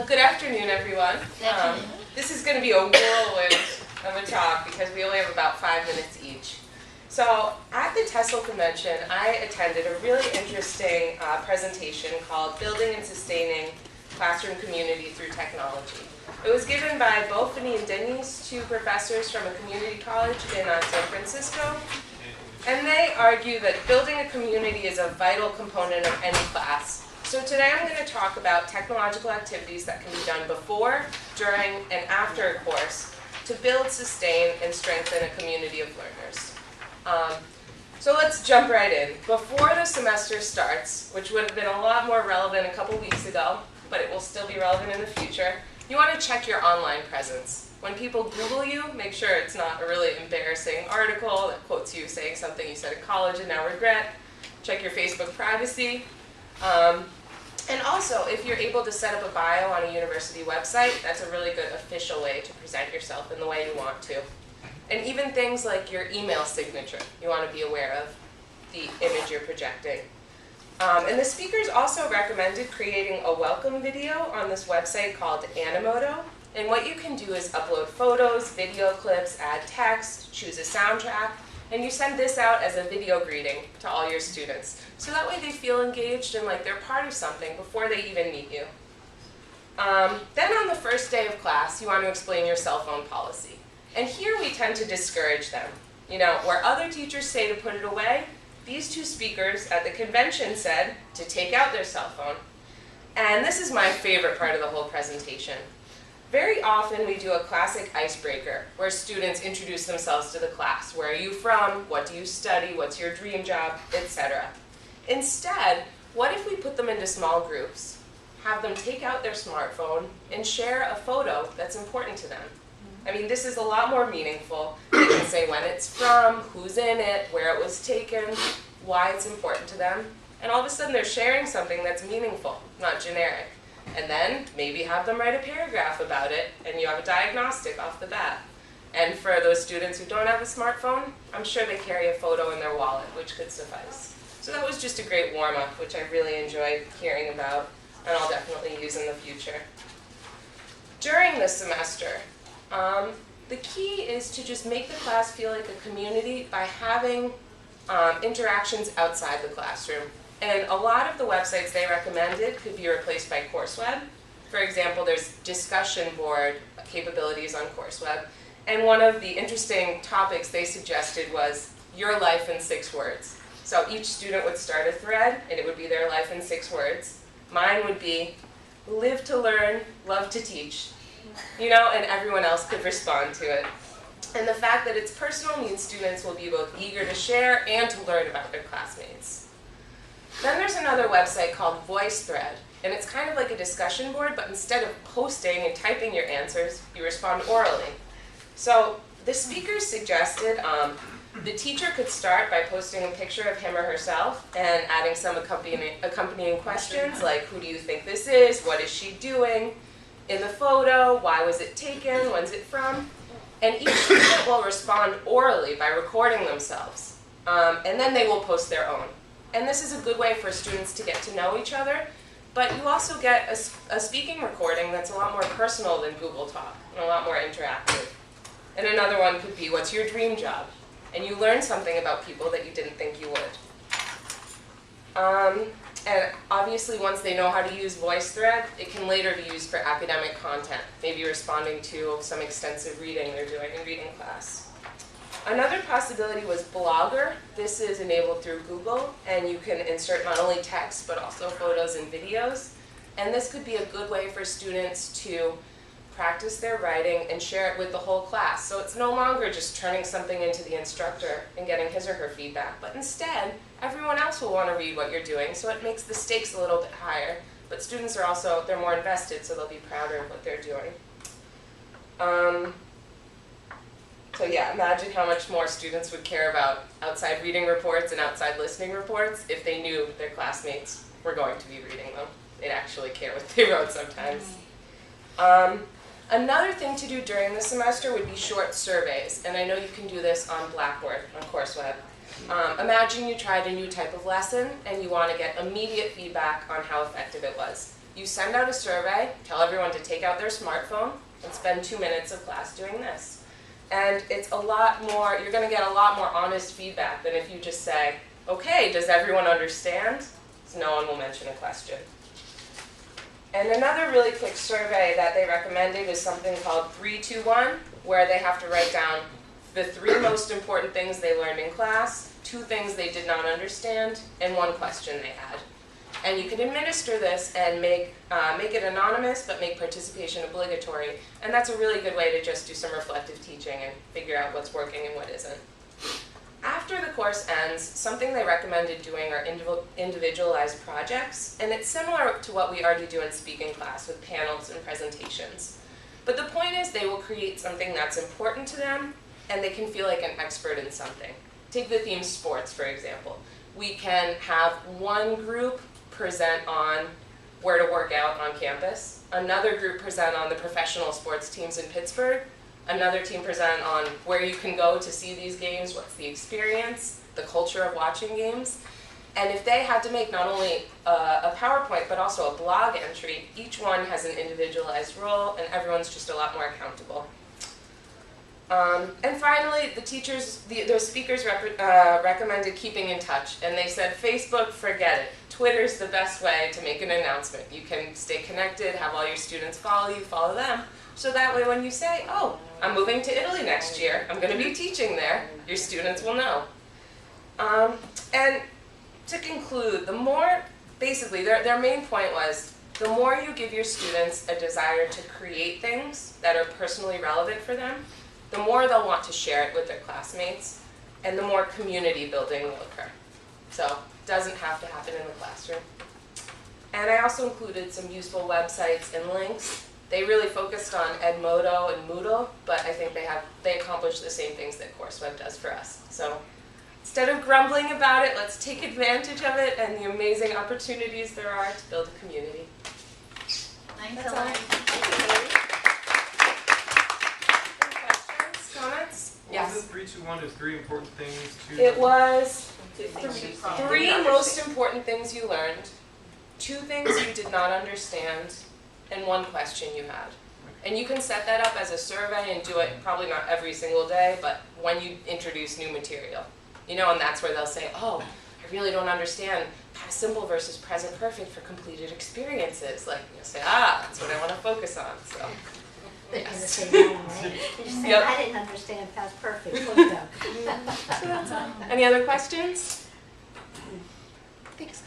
Good afternoon, everyone. This is going to be a whirlwind of a talk because we only have about 5 minutes each. So at the TESOL convention, I attended a really interesting presentation called Building and Sustaining Classroom Community Through Technology. It was given by Bophany Huit Denise, two professors from a community college in San Francisco. And they argue that building a community is a vital component of any class. So today I'm going to talk about technological activities that can be done before, during, and after a course to build, sustain, and strengthen a community of learners. So let's jump right in. Before the semester starts, which would have been a lot more relevant a couple weeks ago, but it will still be relevant in the future, you want to check your online presence. When people Google you, make sure it's not a really embarrassing article that quotes you saying something you said in college and now regret. Check your Facebook privacy. And also, if you're able to set up a bio on a university website, that's a really good official way to present yourself in the way you want to. And even things like your email signature, you want to be aware of the image you're projecting. And the speakers also recommended creating a welcome video on this website called Animoto. And what you can do is upload photos, video clips, add text, choose a soundtrack, and you send this out as a video greeting to all your students. So that way they feel engaged and like they're part of something before they even meet you. Then on the first day of class, you want to explain your cell phone policy. And here we tend to discourage them. You know, where other teachers say to put it away, these two speakers at the convention said to take out their cell phone. And this is my favorite part of the whole presentation. Very often we do a classic icebreaker where students introduce themselves to the class. Where are you from? What do you study? What's your dream job? Etc. Instead, what if we put them into small groups, have them take out their smartphone and share a photo that's important to them? I mean, this is a lot more meaningful. They can say when it's from, who's in it, where it was taken, why it's important to them. And all of a sudden they're sharing something that's meaningful, not generic. And then maybe have them write a paragraph about it, and you have a diagnostic off the bat. And for those students who don't have a smartphone, I'm sure they carry a photo in their wallet, which could suffice. So that was just a great warm-up, which I really enjoyed hearing about, and I'll definitely use in the future. During the semester, the key is to just make the class feel like a community by having interactions outside the classroom. And a lot of the websites they recommended could be replaced by CourseWeb. For example, there's discussion board capabilities on CourseWeb. And one of the interesting topics they suggested was your life in 6 words. So each student would start a thread, and it would be their life in 6 words. Mine would be live to learn, love to teach. You know, and everyone else could respond to it. And the fact that it's personal means students will be both eager to share and to learn about their classmates. Then there's another website called VoiceThread, and it's kind of like a discussion board, but instead of posting and typing your answers, you respond orally. So the speakers suggested the teacher could start by posting a picture of him or herself and adding some accompanying questions like, who do you think this is? What is she doing in the photo? Why was it taken? When's it from? And each student will respond orally by recording themselves, and then they will post their own. And this is a good way for students to get to know each other, but you also get a speaking recording that's a lot more personal than Google Talk and a lot more interactive. And another one could be, what's your dream job? And you learn something about people that you didn't think you would. And obviously once they know how to use VoiceThread, it can later be used for academic content, maybe responding to some extensive reading they're doing in reading class. Another possibility was Blogger. This is enabled through Google, and you can insert not only text, but also photos and videos. And this could be a good way for students to practice their writing and share it with the whole class. So it's no longer just turning something into the instructor and getting his or her feedback, but instead, everyone else will want to read what you're doing, so it makes the stakes a little bit higher. But students are also, they're more invested, so they'll be prouder of what they're doing. So yeah, imagine how much more students would care about outside reading reports and outside listening reports if they knew their classmates were going to be reading them. They'd actually care what they wrote sometimes. Another thing to do during the semester would be short surveys, and I know you can do this on Blackboard, on CourseWeb. Imagine you tried a new type of lesson and you want to get immediate feedback on how effective it was. You send out a survey, tell everyone to take out their smartphone and spend 2 minutes of class doing this. And it's a lot more, you're going to get a lot more honest feedback than if you just say, okay, does everyone understand? So no one will mention a question. And another really quick survey that they recommended is something called 3-2-1, where they have to write down the 3 most important things they learned in class, 2 things they did not understand, and 1 question they had. And you can administer this and make it anonymous, but make participation obligatory. And that's a really good way to just do some reflective teaching and figure out what's working and what isn't. After the course ends, something they recommended doing are individualized projects, and it's similar to what we already do in speaking class with panels and presentations. But the point is they will create something that's important to them, and they can feel like an expert in something. Take the theme sports, for example. We can have one group present on where to work out on campus, another group present on the professional sports teams in Pittsburgh, another team present on where you can go to see these games, what's the experience, the culture of watching games. And if they had to make not only a PowerPoint, but also a blog entry, each one has an individualized role, and everyone's just a lot more accountable. And finally, the speakers recommended keeping in touch, and they said, Facebook, forget it. Twitter's the best way to make an announcement. You can stay connected, have all your students follow you, follow them. So that way when you say, oh, I'm moving to Italy next year, I'm going to be teaching there, your students will know. And to conclude, basically their main point was, the more you give your students a desire to create things that are personally relevant for them, the more they'll want to share it with their classmates, and the more community building will occur. So it doesn't have to happen in the classroom. And I also included some useful websites and links. They really focused on Edmodo and Moodle, but I think they accomplish the same things that CourseWeb does for us. So instead of grumbling about it, let's take advantage of it and the amazing opportunities there are to build a community. Thanks That's a lot. Any questions, comments? Yes. Was it 3-2-1 is 3 important things to... It was 3 most important things you learned, 2 things you did not understand, and 1 question you had. And you can set that up as a survey and do it probably not every single day, but when you introduce new material. You know, and that's where they'll say, oh, I really don't understand past simple versus present perfect for completed experiences. Like, you'll say, that's what I want to focus on. So, They're gonna yes. say that, right? You're saying, Yep. I didn't understand past perfect. Please don't. So that's all. Any other questions? Thanks.